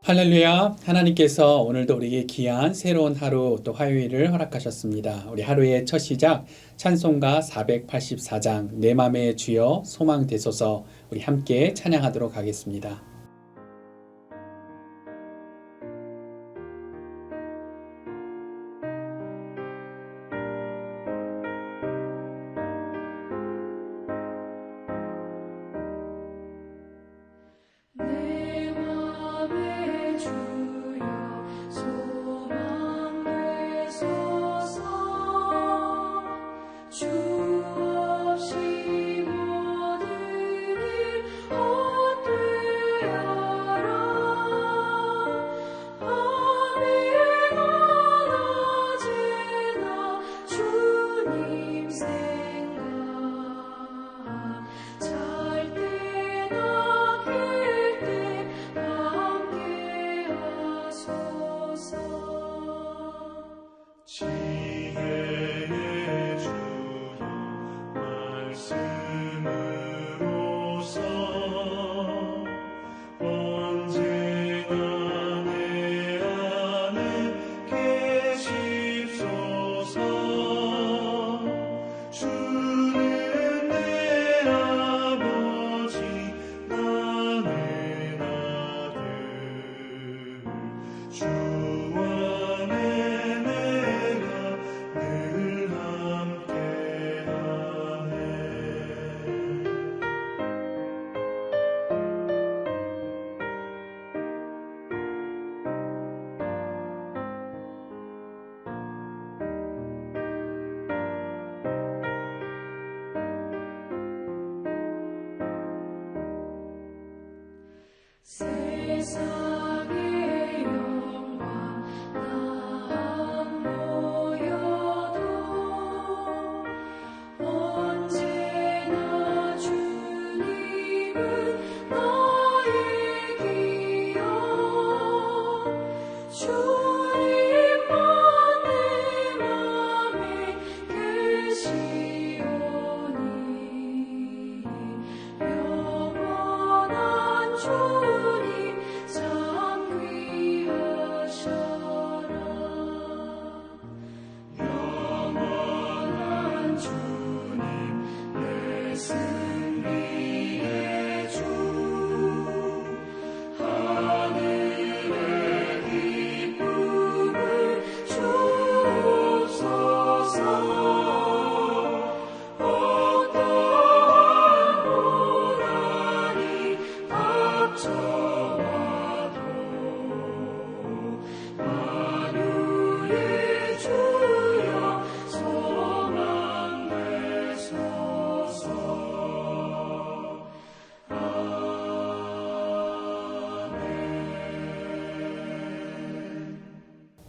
할렐루야. 하나님께서 오늘도 우리에게 귀한 새로운 하루 또 화요일을 허락하셨습니다. 우리 하루의 첫 시작 찬송가 484장 내 맘의 주여 소망 되소서 우리 함께 찬양하도록 하겠습니다. 세상의 영광 다 모여도 언제나 주님은 나의 기여 주님만 내 맘에 계시오니 영원한 주님 참 귀하셔라 영원한 주님 내 승리의 주 하늘의 기쁨을 주옵소서 어떠한 고난이 닥쳐와도 만유의 주여 소망 되소서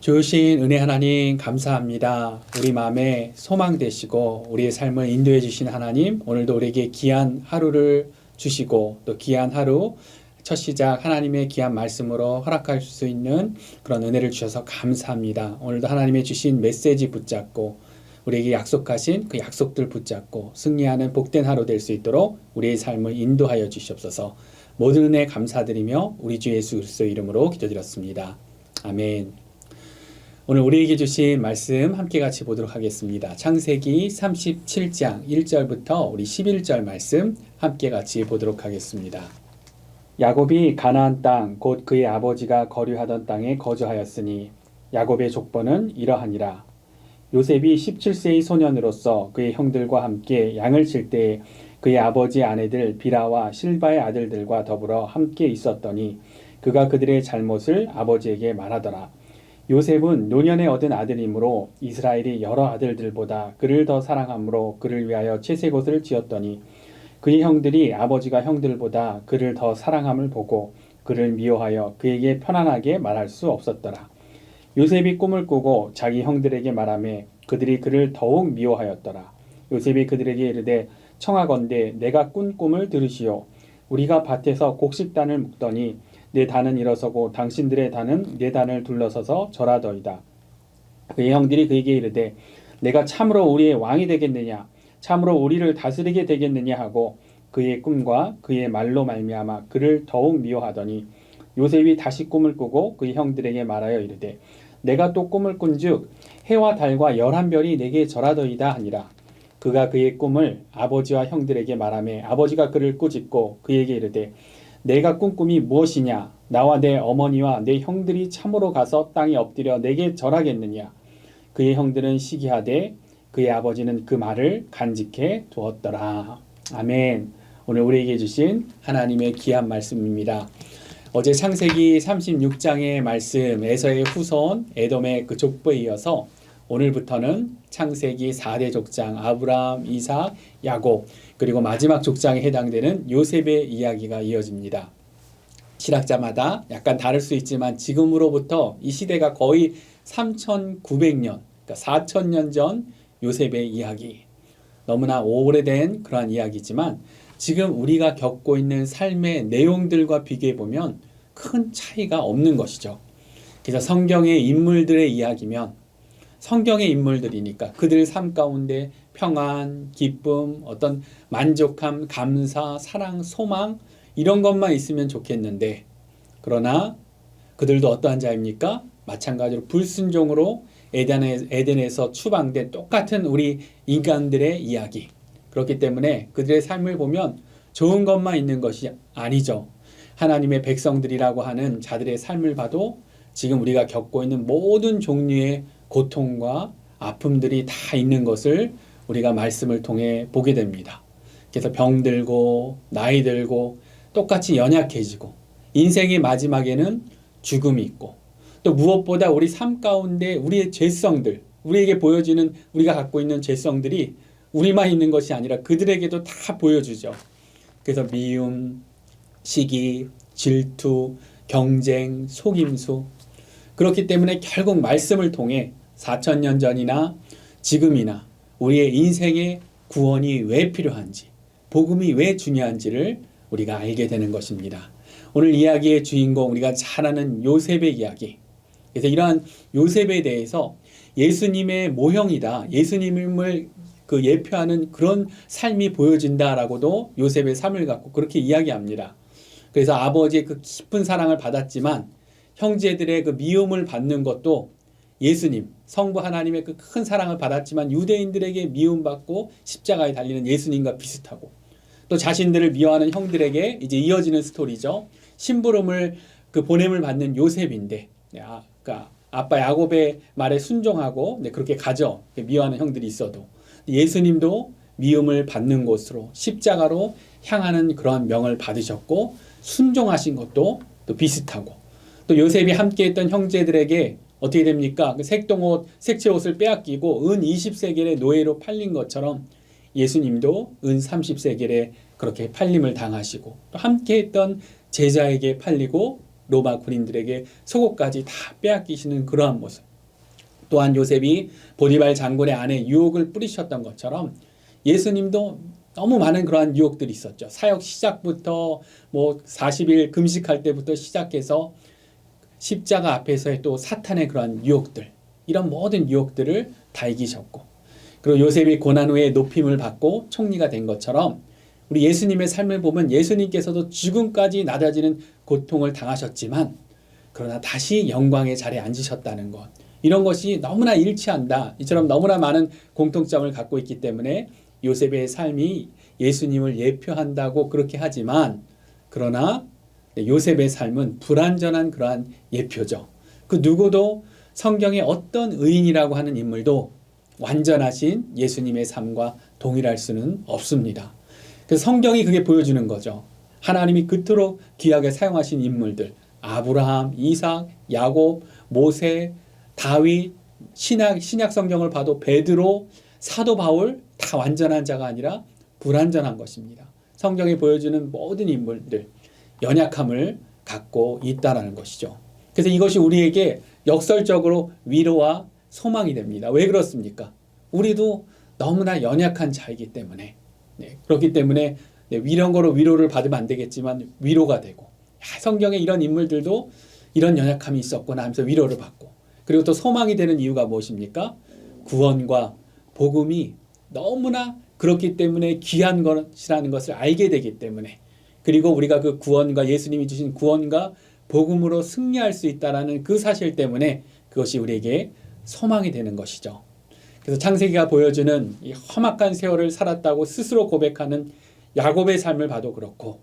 주신 은혜 하나님 감사합니다. 우리 마음에 소망 되시고 우리의 삶을 인도해 주신 하나님, 오늘도 우리에게 귀한 하루를 주시고 또 귀한 하루 첫 시작 하나님의 귀한 말씀으로 허락할 수 있는 그런 은혜를 주셔서 감사합니다. 오늘도 하나님의 주신 메시지 붙잡고 우리에게 약속하신 그 약속들 붙잡고 승리하는 복된 하루 될 수 있도록 우리의 삶을 인도하여 주시옵소서. 모든 은혜 감사드리며 우리 주 예수 그리스도의 이름으로 기도드렸습니다. 아멘. 오늘 우리에게 주신 말씀 함께 같이 보도록 하겠습니다. 창세기 37장 1절부터 우리 11절 말씀 함께 같이 보도록 하겠습니다. 야곱이 가나안 땅 곧 그의 아버지가 거류하던 땅에 거주하였으니 야곱의 족보는 이러하니라. 요셉이 17세의 소년으로서 그의 형들과 함께 양을 칠 때에 그의 아버지 아내들 비라와 실바의 아들들과 더불어 함께 있었더니 그가 그들의 잘못을 아버지에게 말하더라. 요셉은 노년에 얻은 아들이므로 이스라엘이 여러 아들들보다 그를 더 사랑함으로 그를 위하여 채색옷을 지었더니 그의 형들이 아버지가 형들보다 그를 더 사랑함을 보고 그를 미워하여 그에게 편안하게 말할 수 없었더라. 요셉이 꿈을 꾸고 자기 형들에게 말하매 그들이 그를 더욱 미워하였더라. 요셉이 그들에게 이르되 청하건대 내가 꾼 꿈을 들으시오. 우리가 밭에서 곡식단을 묶더니 내 단은 일어서고 당신들의 단은 내 단을 둘러서서 절하더이다. 그의 형들이 그에게 이르되 내가 참으로 우리의 왕이 되겠느냐 참으로 우리를 다스리게 되겠느냐 하고 그의 꿈과 그의 말로 말미암아 그를 더욱 미워하더니 요셉이 다시 꿈을 꾸고 그의 형들에게 말하여 이르되 내가 또 꿈을 꾼즉 해와 달과 11별이 내게 절하더이다 하니라. 그가 그의 꿈을 아버지와 형들에게 말하매 아버지가 그를 꾸짖고 그에게 이르되 내가 꾼 꿈이 무엇이냐? 나와 내 어머니와 내 형들이 참으로 가서 땅에 엎드려 내게 절하겠느냐? 그의 형들은 시기하되 그의 아버지는 그 말을 간직해 두었더라. 아멘. 오늘 우리에게 주신 하나님의 귀한 말씀입니다. 어제 창세기 36장의 말씀, 에서의 후손 에돔의 그 족보에 이어서 오늘부터는 창세기 4대 족장 아브라함, 이삭, 야곱, 그리고 마지막 족장에 해당되는 요셉의 이야기가 이어집니다. 신학자마다 약간 다를 수 있지만 지금으로부터 이 시대가 거의 3900년, 그러니까 4000년 전 요셉의 이야기. 너무나 오래된 그러한 이야기지만 지금 우리가 겪고 있는 삶의 내용들과 비교해 보면 큰 차이가 없는 것이죠. 그래서 성경의 인물들의 이야기면 성경의 인물들이니까 그들 삶 가운데 평안, 기쁨, 어떤 만족함, 감사, 사랑, 소망 이런 것만 있으면 좋겠는데 그러나 그들도 어떠한 자입니까? 마찬가지로 불순종으로 에덴에서 추방된 똑같은 우리 인간들의 이야기. 그렇기 때문에 그들의 삶을 보면 좋은 것만 있는 것이 아니죠. 하나님의 백성들이라고 하는 자들의 삶을 봐도 지금 우리가 겪고 있는 모든 종류의 고통과 아픔들이 다 있는 것을 우리가 말씀을 통해 보게 됩니다. 그래서 병들고 나이 들고 똑같이 연약해지고 인생의 마지막에는 죽음이 있고 또 무엇보다 우리 삶 가운데 우리의 죄성들, 우리에게 보여지는 우리가 갖고 있는 죄성들이 우리만 있는 것이 아니라 그들에게도 다 보여주죠. 그래서 미움, 시기, 질투, 경쟁, 속임수. 그렇기 때문에 결국 말씀을 통해 4000년 전이나 지금이나 우리의 인생의 구원이 왜 필요한지, 복음이 왜 중요한지를 우리가 알게 되는 것입니다. 오늘 이야기의 주인공, 우리가 잘 아는 요셉의 이야기. 그래서 이러한 요셉에 대해서 예수님의 모형이다. 예수님을 예표하는 그런 삶이 보여진다라고도 요셉의 삶을 갖고 그렇게 이야기합니다. 그래서 아버지의 그 깊은 사랑을 받았지만 형제들의 그 미움을 받는 것도 예수님, 성부 하나님의 그 큰 사랑을 받았지만 유대인들에게 미움받고 십자가에 달리는 예수님과 비슷하고 또 자신들을 미워하는 형들에게 이제 이어지는 스토리죠. 심부름을 보냄을 받는 요셉인데 그러니까 아빠 야곱의 말에 순종하고 그렇게 가죠. 미워하는 형들이 있어도 예수님도 미움을 받는 곳으로 십자가로 향하는 그러한 명을 받으셨고 순종하신 것도 또 비슷하고 또 요셉이 함께했던 형제들에게 어떻게 됩니까? 색동옷, 색채 옷을 빼앗기고 은 20세겔의 노예로 팔린 것처럼 예수님도 은 30세겔에 그렇게 팔림을 당하시고 또 함께했던 제자에게 팔리고 로마 군인들에게 속옷까지 다 빼앗기시는 그러한 모습. 또한 요셉이 보디발 장군의 아내 유혹을 뿌리셨던 것처럼 예수님도 너무 많은 그러한 유혹들이 있었죠. 사역 시작부터 40일 금식할 때부터 시작해서 십자가 앞에서의 또 사탄의 그러한 유혹들, 이런 모든 유혹들을 다 이기셨고 그리고 요셉이 고난 후에 높임을 받고 총리가 된 것처럼 우리 예수님의 삶을 보면 예수님께서도 죽음까지 낮아지는 고통을 당하셨지만 그러나 다시 영광의 자리에 앉으셨다는 것, 이런 것이 너무나 일치한다. 이처럼 너무나 많은 공통점을 갖고 있기 때문에 요셉의 삶이 예수님을 예표한다고 그렇게 하지만 그러나 요셉의 삶은 불완전한 그러한 예표죠. 그 누구도 성경의 어떤 의인이라고 하는 인물도 완전하신 예수님의 삶과 동일할 수는 없습니다. 그래서 성경이 그게 보여주는 거죠. 하나님이 그토록 귀하게 사용하신 인물들, 아브라함, 이삭, 야곱, 모세, 다윗, 신약 성경을 봐도 베드로, 사도 바울 다 완전한 자가 아니라 불완전한 것입니다. 성경이 보여주는 모든 인물들 연약함을 갖고 있다라는 것이죠. 그래서 이것이 우리에게 역설적으로 위로와 소망이 됩니다. 왜 그렇습니까? 우리도 너무나 연약한 자이기 때문에 그렇기 때문에 이런 거로 위로를 받으면 안 되겠지만 위로가 되고 성경에 이런 인물들도 이런 연약함이 있었구나 하면서 위로를 받고 그리고 또 소망이 되는 이유가 무엇입니까? 구원과 복음이 너무나 그렇기 때문에 귀한 것이라는 것을 알게 되기 때문에 그리고 우리가 그 구원과 예수님이 주신 구원과 복음으로 승리할 수 있다라는 그 사실 때문에 그것이 우리에게 소망이 되는 것이죠. 그래서 창세기가 보여주는 이 험악한 세월을 살았다고 스스로 고백하는 야곱의 삶을 봐도 그렇고,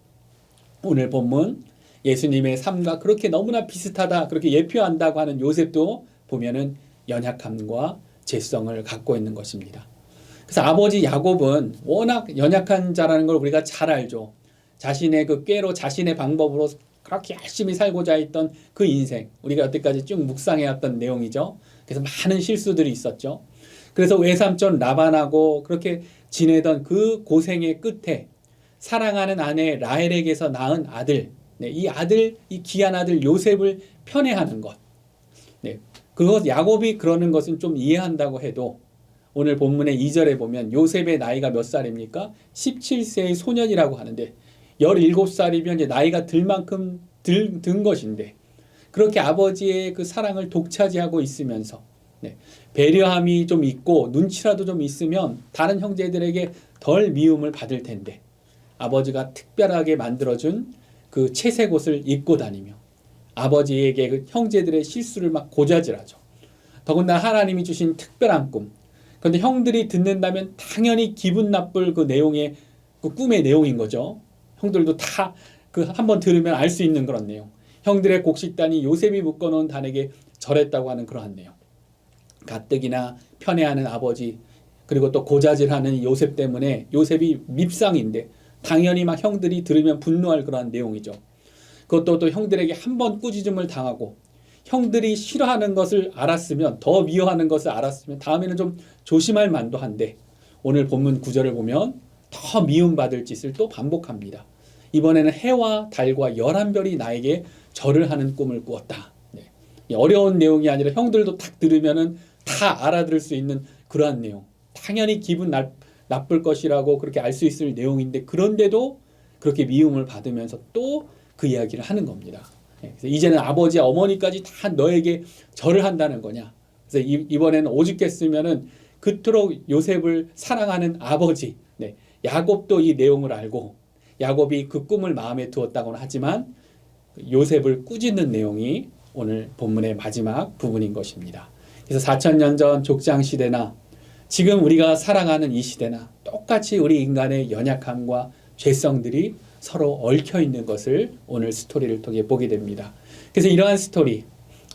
오늘 본문 예수님의 삶과 그렇게 너무나 비슷하다 그렇게 예표한다고 하는 요셉도 보면은 연약함과 죄성을 갖고 있는 것입니다. 그래서 아버지 야곱은 워낙 연약한 자라는 걸 우리가 잘 알죠. 자신의 그 꾀로 자신의 방법으로 그렇게 열심히 살고자 했던 그 인생, 우리가 여태까지 쭉 묵상해왔던 내용이죠. 그래서 많은 실수들이 있었죠. 그래서 외삼촌 라반하고 그렇게 지내던 그 고생의 끝에 사랑하는 아내 라헬에게서 낳은 아들, 이 아들, 이 귀한 아들 요셉을 편애하는 것. 그것 야곱이 그러는 것은 좀 이해한다고 해도 오늘 본문의 2절에 보면 요셉의 나이가 몇 살입니까? 17세의 소년이라고 하는데 17살이면 이제 나이가 들 만큼 든 것인데, 그렇게 아버지의 그 사랑을 독차지하고 있으면서 배려함이 좀 있고 눈치라도 좀 있으면 다른 형제들에게 덜 미움을 받을 텐데, 아버지가 특별하게 만들어준 그 채색 옷을 입고 다니며 아버지에게 그 형제들의 실수를 막 고자질하죠. 더군다나 하나님이 주신 특별한 꿈. 그런데 형들이 듣는다면 당연히 기분 나쁠 그 내용의 그 꿈의 내용인 거죠. 형들도 다 그 한번 들으면 알 수 있는 그런 내용. 형들의 곡식단이 요셉이 묶어놓은 단에게 절했다고 하는 그러한 내용. 가뜩이나 편애하는 아버지, 그리고 또 고자질하는 요셉 때문에 요셉이 밉상인데 당연히 막 형들이 들으면 분노할 그러한 내용이죠. 그것도 또 형들에게 한 번 꾸짖음을 당하고 형들이 싫어하는 것을 알았으면, 더 미워하는 것을 알았으면 다음에는 좀 조심할 만도 한데, 오늘 본문 9절을 보면 더 미움받을 짓을 또 반복합니다. 이번에는 해와 달과 11별이 나에게 절을 하는 꿈을 꾸었다. 어려운 내용이 아니라 형들도 딱 들으면은 다 알아들을 수 있는 그러한 내용. 당연히 기분 나쁠 것이라고 그렇게 알 수 있을 내용인데, 그런데도 그렇게 미움을 받으면서 또 그 이야기를 하는 겁니다. 그래서 이제는 아버지, 어머니까지 다 너에게 절을 한다는 거냐. 그래서 이번에는 오죽했으면은 그토록 요셉을 사랑하는 아버지, 야곱도 이 내용을 알고 야곱이 그 꿈을 마음에 두었다고는 하지만 요셉을 꾸짖는 내용이 오늘 본문의 마지막 부분인 것입니다. 그래서 4,000년 전 족장 시대나 지금 우리가 살아가는 이 시대나 똑같이 우리 인간의 연약함과 죄성들이 서로 얽혀 있는 것을 오늘 스토리를 통해 보게 됩니다. 그래서 이러한 스토리,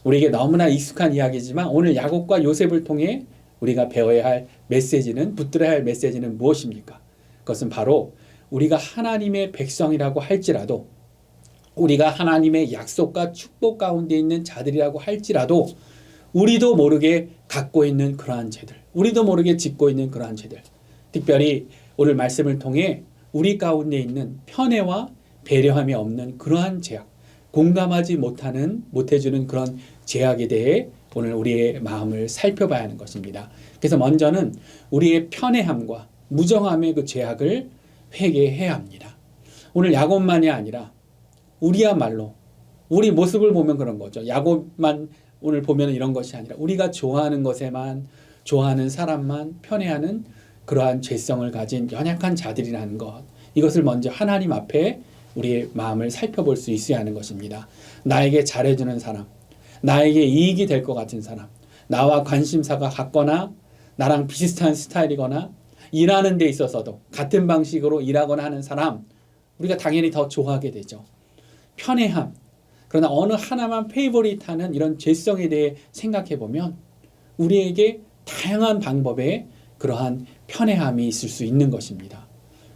우리에게 너무나 익숙한 이야기지만 오늘 야곱과 요셉을 통해 우리가 배워야 할 메시지는, 붙들어야 할 메시지는 무엇입니까? 그것은 바로 우리가 하나님의 백성이라고 할지라도, 우리가 하나님의 약속과 축복 가운데 있는 자들이라고 할지라도 우리도 모르게 갖고 있는 그러한 죄들, 우리도 모르게 짓고 있는 그러한 죄들, 특별히 오늘 말씀을 통해 우리 가운데 있는 편애와 배려함이 없는 그러한 죄악, 공감하지 못해주는 그런 죄악에 대해 오늘 우리의 마음을 살펴봐야 하는 것입니다. 그래서 먼저는 우리의 편애함과 무정함의 그 죄악을 회개해야 합니다. 오늘 야곱만이 아니라 우리야말로 우리 모습을 보면 그런 거죠. 야곱만 오늘 보면 이런 것이 아니라 우리가 좋아하는 것에만, 좋아하는 사람만 편애하는 그러한 죄성을 가진 연약한 자들이라는 것, 이것을 먼저 하나님 앞에 우리의 마음을 살펴볼 수 있어야 하는 것입니다. 나에게 잘해주는 사람, 나에게 이익이 될 것 같은 사람, 나와 관심사가 같거나 나랑 비슷한 스타일이거나 일하는 데 있어서도 같은 방식으로 일하거나 하는 사람, 우리가 당연히 더 좋아하게 되죠. 편애함, 그러나 어느 하나만 페이보릿하는 이런 죄성에 대해 생각해 보면 우리에게 다양한 방법의 그러한 편애함이 있을 수 있는 것입니다.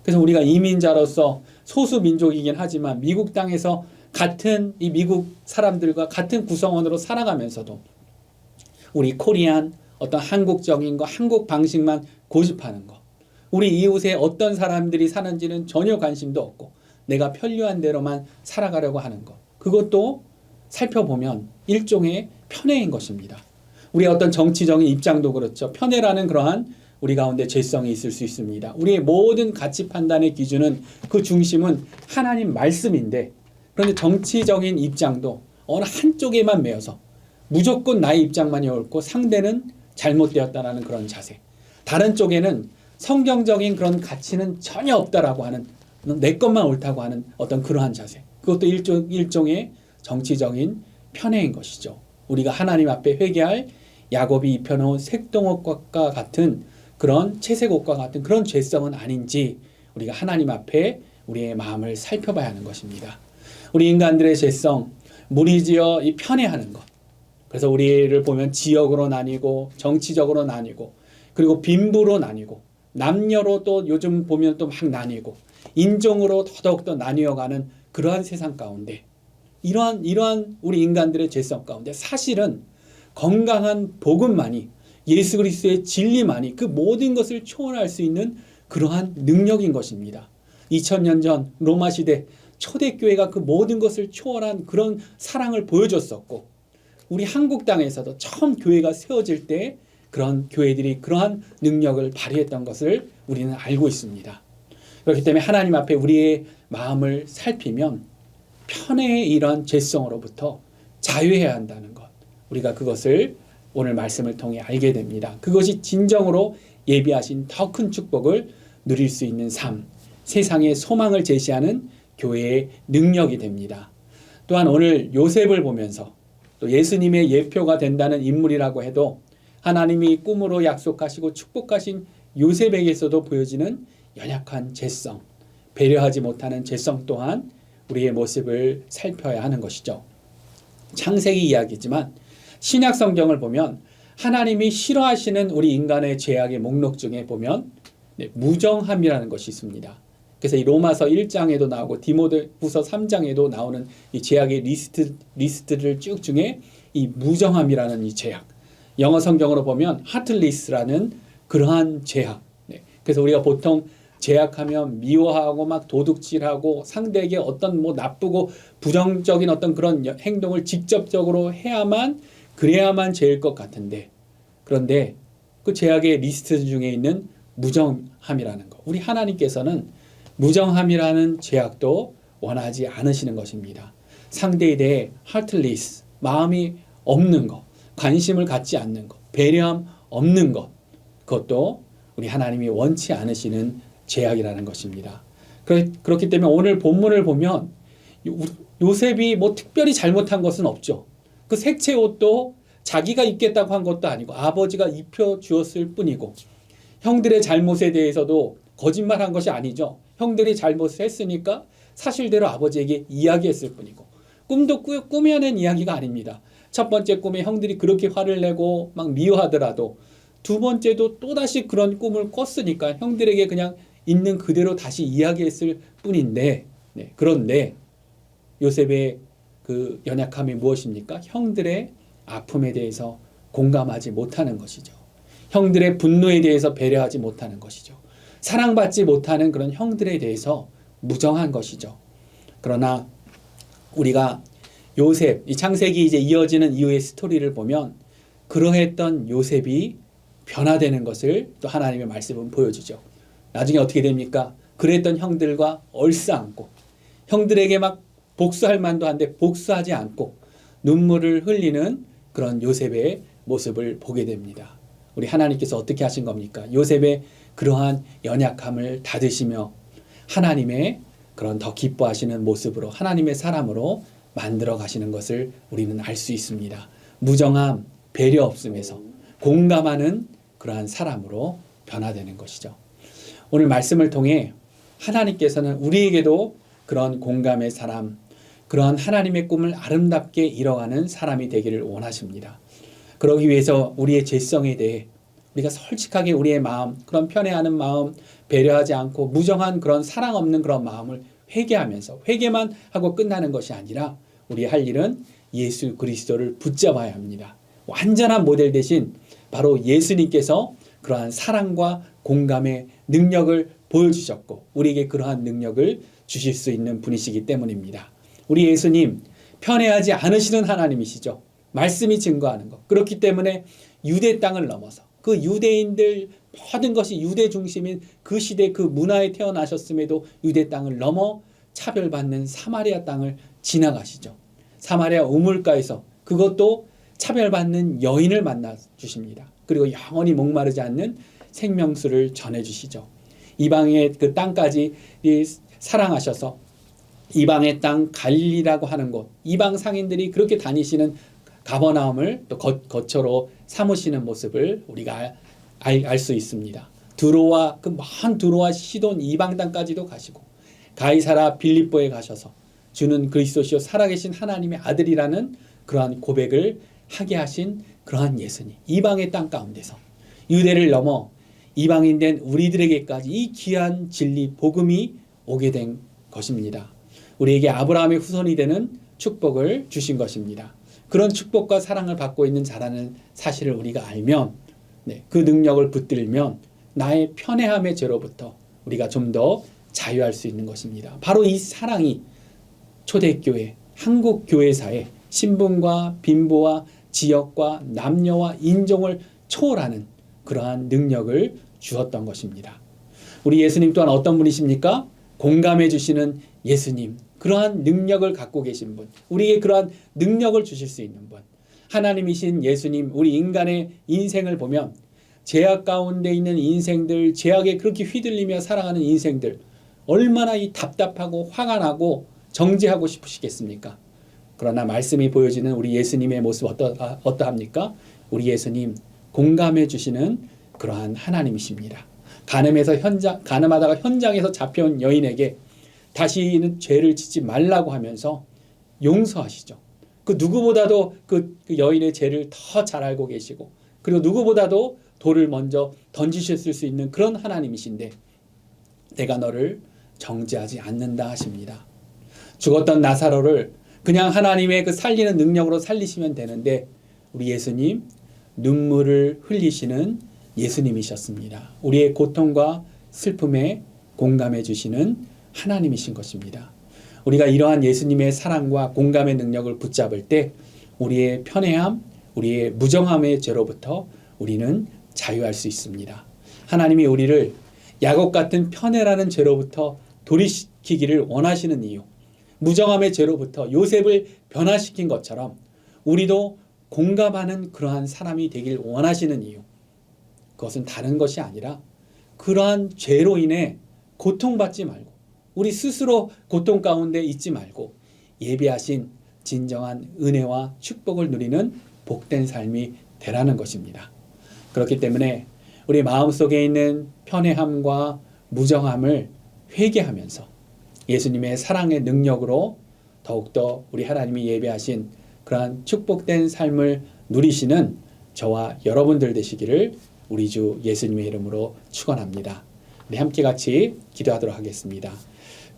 그래서 우리가 이민자로서 소수 민족이긴 하지만 미국 땅에서 같은 이 미국 사람들과 같은 구성원으로 살아가면서도 우리 코리안, 어떤 한국적인 거, 한국 방식만 고집하는 거, 우리 이웃에 어떤 사람들이 사는지는 전혀 관심도 없고 내가 편리한 대로만 살아가려고 하는 것, 그것도 살펴보면 일종의 편애인 것입니다. 우리의 어떤 정치적인 입장도 그렇죠. 편애라는 그러한 우리 가운데 죄성이 있을 수 있습니다. 우리의 모든 가치 판단의 기준은, 그 중심은 하나님 말씀인데, 그런데 정치적인 입장도 어느 한쪽에만 매여서 무조건 나의 입장만이 옳고 상대는 잘못되었다라는 그런 자세, 다른 쪽에는 성경적인 그런 가치는 전혀 없다라고 하는, 내 것만 옳다고 하는 어떤 그러한 자세, 그것도 일종의 정치적인 편애인 것이죠. 우리가 하나님 앞에 회개할 야곱이 입혀놓은 색동옷과 같은 그런 채색옷과 같은 그런 죄성은 아닌지 우리가 하나님 앞에 우리의 마음을 살펴봐야 하는 것입니다. 우리 인간들의 죄성, 무리지어 이 편애하는 것. 그래서 우리를 보면 지역으로 나뉘고 정치적으로 나뉘고 그리고 빈부로 나뉘고 남녀로 또 요즘 보면 또 막 나뉘고 인종으로 더더욱더 나뉘어가는 그러한 세상 가운데 이러한 우리 인간들의 죄성 가운데 사실은 건강한 복음만이 예수 그리스도의 진리만이 그 모든 것을 초월할 수 있는 그러한 능력인 것입니다. 2000년 전 로마 시대 초대교회가 그 모든 것을 초월한 그런 사랑을 보여줬었고 우리 한국 땅에서도 처음 교회가 세워질 때 그런 교회들이 그러한 능력을 발휘했던 것을 우리는 알고 있습니다. 그렇기 때문에 하나님 앞에 우리의 마음을 살피면 편애의 이러한 죄성으로부터 자유해야 한다는 것. 우리가 그것을 오늘 말씀을 통해 알게 됩니다. 그것이 진정으로 예비하신 더 큰 축복을 누릴 수 있는 삶, 세상의 소망을 제시하는 교회의 능력이 됩니다. 또한 오늘 요셉을 보면서 또 예수님의 예표가 된다는 인물이라고 해도 하나님이 꿈으로 약속하시고 축복하신 요셉에게서도 보여지는 연약한 죄성, 배려하지 못하는 죄성 또한 우리의 모습을 살펴야 하는 것이죠. 창세기 이야기지만 신약 성경을 보면 하나님이 싫어하시는 우리 인간의 죄악의 목록 중에 보면 무정함이라는 것이 있습니다. 그래서 이 로마서 1장에도 나오고 디모데후서 3장에도 나오는 이 죄악의 리스트를 쭉 중에 이 무정함이라는 이 죄악, 영어 성경으로 보면 하틀리스라는 그러한 죄악. 그래서 우리가 보통 죄악하면 미워하고 막 도둑질하고 상대에게 어떤 뭐 나쁘고 부정적인 어떤 그런 행동을 직접적으로 그래야만 죄일 것 같은데, 그런데 그 죄악의 리스트 중에 있는 무정함이라는 것, 우리 하나님께서는 무정함이라는 죄악도 원하지 않으시는 것입니다. 상대에 대해 heartless, 마음이 없는 것, 관심을 갖지 않는 것, 배려함 없는 것, 그것도 우리 하나님이 원치 않으시는 죄악이라는 것입니다. 그렇기 때문에 오늘 본문을 보면 요셉이 뭐 특별히 잘못한 것은 없죠. 그 색채 옷도 자기가 입겠다고 한 것도 아니고 아버지가 입혀주었을 뿐이고, 형들의 잘못에 대해서도 거짓말한 것이 아니죠. 형들이 잘못을 했으니까 사실대로 아버지에게 이야기했을 뿐이고, 꿈도 꾸며낸 이야기가 아닙니다. 첫 번째 꿈에 형들이 그렇게 화를 내고 막 미워하더라도 두 번째도 또다시 그런 꿈을 꿨으니까 형들에게 그냥 있는 그대로 다시 이야기했을 뿐인데, 그런데 요셉의 그 연약함이 무엇입니까? 형들의 아픔에 대해서 공감하지 못하는 것이죠. 형들의 분노에 대해서 배려하지 못하는 것이죠. 사랑받지 못하는 그런 형들에 대해서 무정한 것이죠. 그러나 우리가 요셉, 이 창세기 이제 이어지는 이후의 스토리를 보면 그러했던 요셉이 변화되는 것을 또 하나님의 말씀은 보여주죠. 나중에 어떻게 됩니까? 그랬던 형들과 얼싸안고 형들에게 막 복수할 만도 한데 복수하지 않고 눈물을 흘리는 그런 요셉의 모습을 보게 됩니다. 우리 하나님께서 어떻게 하신 겁니까? 요셉의 그러한 연약함을 다드시며 하나님의 그런 더 기뻐하시는 모습으로, 하나님의 사람으로 만들어 가시는 것을 우리는 알 수 있습니다. 무정함, 배려 없음에서 공감하는 그러한 사람으로 변화되는 것이죠. 오늘 말씀을 통해 하나님께서는 우리에게도 그런 공감의 사람, 그러한 하나님의 꿈을 아름답게 이뤄가는 사람이 되기를 원하십니다. 그러기 위해서 우리의 죄성에 대해 우리가 솔직하게 우리의 마음, 그런 편애하는 마음, 배려하지 않고 무정한 그런 사랑 없는 그런 마음을 회개하면서, 회개만 하고 끝나는 것이 아니라 우리 할 일은 예수 그리스도를 붙잡아야 합니다. 완전한 모델 대신 바로 예수님께서 그러한 사랑과 공감의 능력을 보여주셨고 우리에게 그러한 능력을 주실 수 있는 분이시기 때문입니다. 우리 예수님 편애하지 않으시는 하나님이시죠. 말씀이 증거하는 것. 그렇기 때문에 유대 땅을 넘어서 그 유대인들 모든 것이 유대 중심인 그 시대 그 문화에 태어나셨음에도 유대 땅을 넘어 차별받는 사마리아 땅을 지나가시죠. 사마리아 우물가에서 그것도 차별받는 여인을 만나 주십니다. 그리고 영원히 목마르지 않는 생명수를 전해 주시죠. 이방의 그 땅까지 사랑하셔서 이방의 땅 갈릴리라고 하는 곳, 이방 상인들이 그렇게 다니시는 가버나움을 또 거처로 삼으시는 모습을 우리가 알 수 있습니다. 두로와 그 먼 두로와 시돈 이방 땅까지도 가시고 가이사라 빌립보에 가셔서 주는 그리스도시요 살아계신 하나님의 아들이라는 그러한 고백을 하게 하신 그러한 예수님, 이방의 땅 가운데서 유대를 넘어 이방인된 우리들에게까지 이 귀한 진리 복음이 오게 된 것입니다. 우리에게 아브라함의 후손이 되는 축복을 주신 것입니다. 그런 축복과 사랑을 받고 있는 자라는 사실을 우리가 알면, 그 능력을 붙들면 나의 편애함의 죄로부터 우리가 좀 더 자유할 수 있는 것입니다. 바로 이 사랑이 초대교회, 한국교회사의 신분과 빈부와 지역과 남녀와 인종을 초월하는 그러한 능력을 주었던 것입니다. 우리 예수님 또한 어떤 분이십니까? 공감해 주시는 예수님, 그러한 능력을 갖고 계신 분, 우리에게 그러한 능력을 주실 수 있는 분, 하나님이신 예수님, 우리 인간의 인생을 보면 죄악 가운데 있는 인생들, 죄악에 그렇게 휘둘리며 살아가는 인생들, 얼마나 이 답답하고 화가 나고 정죄하고 싶으시겠습니까? 그러나 말씀이 보여지는 우리 예수님의 모습 어떠합니까? 우리 예수님 공감해 주시는 그러한 하나님이십니다. 가늠하다가 현장에서 잡혀온 여인에게 다시는 죄를 짓지 말라고 하면서 용서하시죠. 그 누구보다도 그 여인의 죄를 더 잘 알고 계시고, 그리고 누구보다도 돌을 먼저 던지셨을 수 있는 그런 하나님이신데 내가 너를 정죄하지 않는다 하십니다. 죽었던 나사로를 그냥 하나님의 그 살리는 능력으로 살리시면 되는데 우리 예수님 눈물을 흘리시는 예수님이셨습니다. 우리의 고통과 슬픔에 공감해 주시는 하나님이신 것입니다. 우리가 이러한 예수님의 사랑과 공감의 능력을 붙잡을 때 우리의 편애함, 우리의 무정함의 죄로부터 우리는 자유할 수 있습니다. 하나님이 우리를 야곱 같은 편애라는 죄로부터 돌이키기를 원하시는 이유, 무정함의 죄로부터 요셉을 변화시킨 것처럼 우리도 공감하는 그러한 사람이 되길 원하시는 이유, 그것은 다른 것이 아니라 그러한 죄로 인해 고통받지 말고 우리 스스로 고통 가운데 있지 말고 예비하신 진정한 은혜와 축복을 누리는 복된 삶이 되라는 것입니다. 그렇기 때문에 우리 마음속에 있는 편애함과 무정함을 회개하면서 예수님의 사랑의 능력으로 더욱더 우리 하나님이 예배하신 그러한 축복된 삶을 누리시는 저와 여러분들 되시기를 우리 주 예수님의 이름으로 축원합니다. 우리 함께 같이 기도하도록 하겠습니다.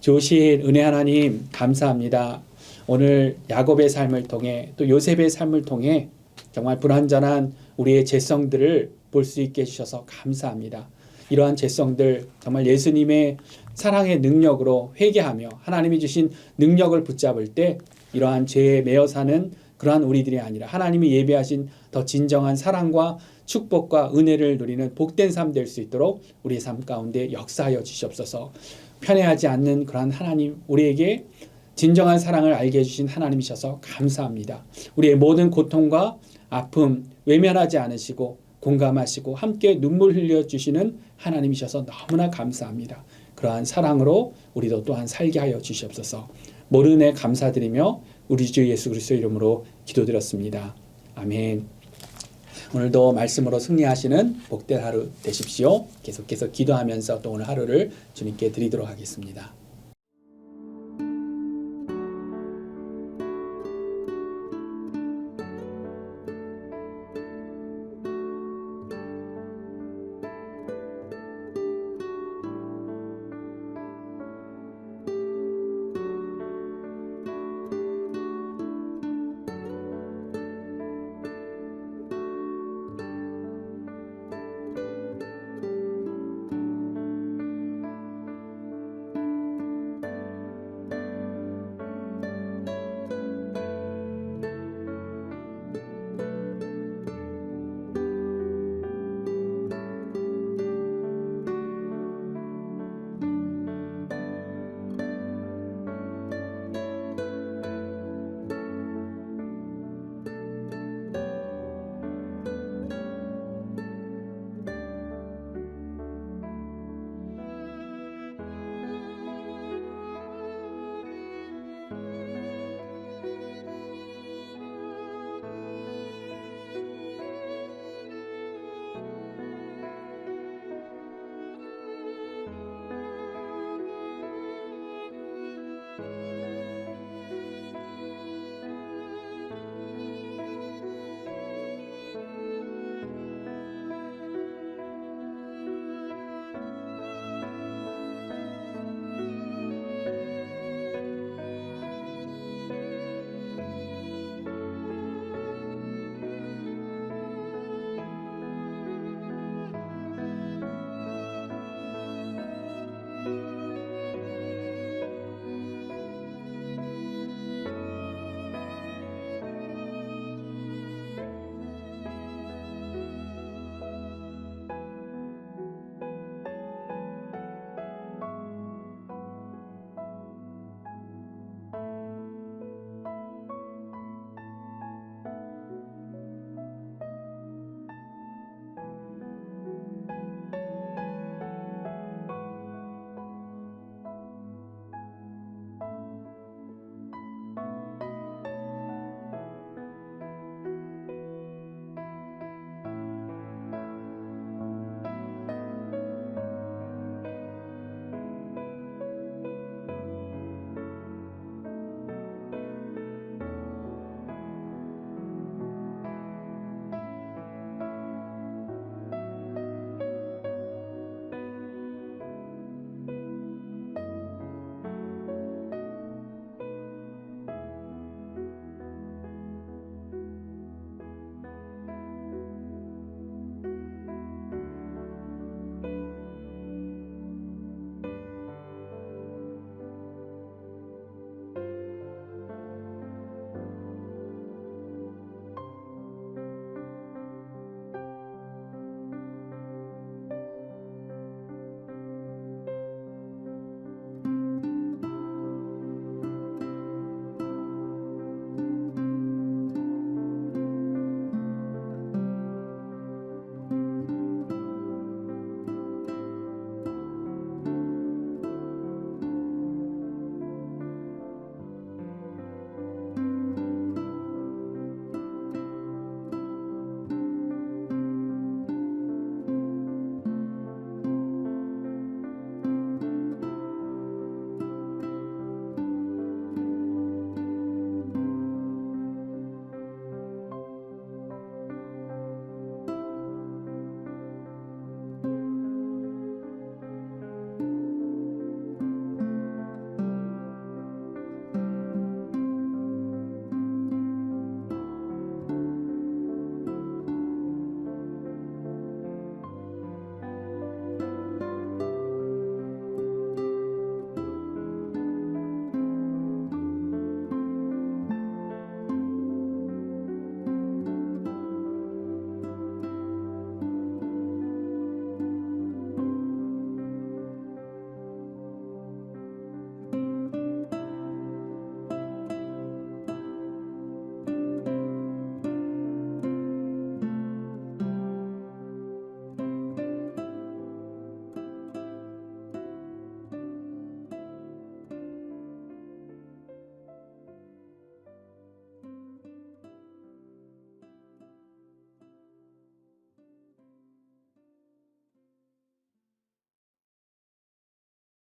좋으신 은혜 하나님 감사합니다. 오늘 야곱의 삶을 통해 또 요셉의 삶을 통해 정말 불완전한 우리의 죄성들을 볼 수 있게 해주셔서 감사합니다. 이러한 죄성들 정말 예수님의 사랑의 능력으로 회개하며 하나님이 주신 능력을 붙잡을 때 이러한 죄에 매여 사는 그러한 우리들이 아니라 하나님이 예비하신 더 진정한 사랑과 축복과 은혜를 누리는 복된 삶 될 수 있도록 우리의 삶 가운데 역사하여 주시옵소서. 편애하지 않는 그러한 하나님, 우리에게 진정한 사랑을 알게 해주신 하나님이셔서 감사합니다. 우리의 모든 고통과 아픔 외면하지 않으시고 공감하시고 함께 눈물 흘려주시는 하나님이셔서 너무나 감사합니다. 그러한 사랑으로 우리도 또한 살게 하여 주시옵소서. 모르는 애 감사드리며 우리 주 예수 그리스도 이름으로 기도드렸습니다. 아멘. 오늘도 말씀으로 승리하시는 복된 하루 되십시오. 계속해서 기도하면서 또 오늘 하루를 주님께 드리도록 하겠습니다. 주여